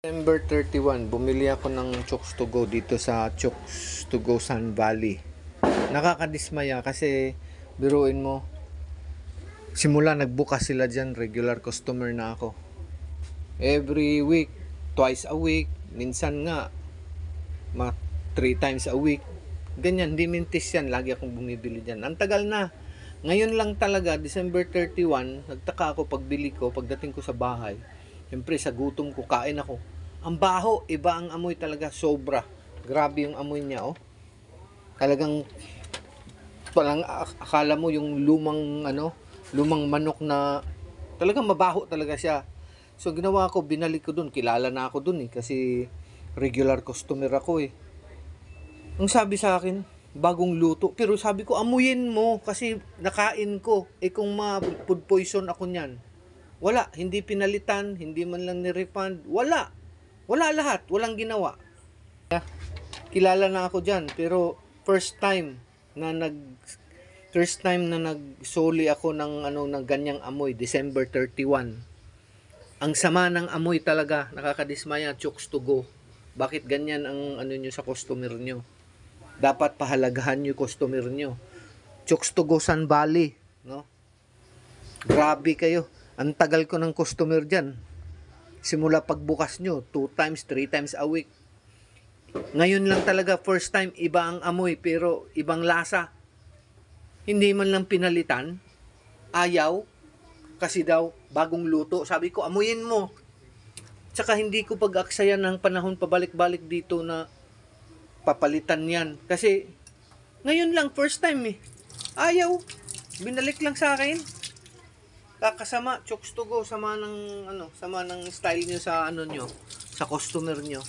December 31, bumili ako ng Chokes to Go dito sa Chokes to Go Sun Valley. Nakakadismaya kasi biruin mo, simula nagbukas sila dyan, regular customer na ako. Every week, twice a week, minsan nga, 3 times a week. Ganyan, hindi mintis yan, lagi akong bumibili dyan. Ang tagal na. Ngayon lang talaga, December 31, nagtaka ako pagbili ko, pagdating ko sa bahay. Siyempre, sa gutom ko, kain ako. Ang baho, iba ang amoy talaga, sobra. Grabe yung amoy niya, oh. Talagang, palang akala mo yung lumang manok na, talagang mabaho talaga siya. So, ginawa ko, binalik ko dun. Kilala na ako dun kasi regular customer ako Ang sabi sa akin, bagong luto. Pero sabi ko, amuyin mo kasi nakain ko. Kung ma-food poison ako niyan. Wala, hindi pinalitan, hindi man lang ni-refund. Wala lahat, walang ginawa. Kilala na ako diyan, pero first time na nagsoli ako ng ganyang amoy, December 31. Ang sama ng amoy talaga, nakakadismaya, Chokes to Go. Bakit ganyan ang niyo sa customer niyo? Dapat pahalagahan niyo customer niyo. Chokes to Go Sun Valley, no? Grabe kayo. Ang tagal ko ng customer dyan. Simula pagbukas nyo, 2 times, 3 times a week. Ngayon lang talaga, first time, iba ang amoy, pero ibang lasa. Hindi man lang pinalitan. Ayaw. Kasi daw, bagong luto. Sabi ko, amuyin mo. Tsaka hindi ko pag-aksayan ng panahon pabalik-balik dito na papalitan yan. Kasi, ngayon lang, first time Ayaw. Binalik lang sa akin. Kakasama, Chokes to Go, sama ng style niyo sa sa customer niyo.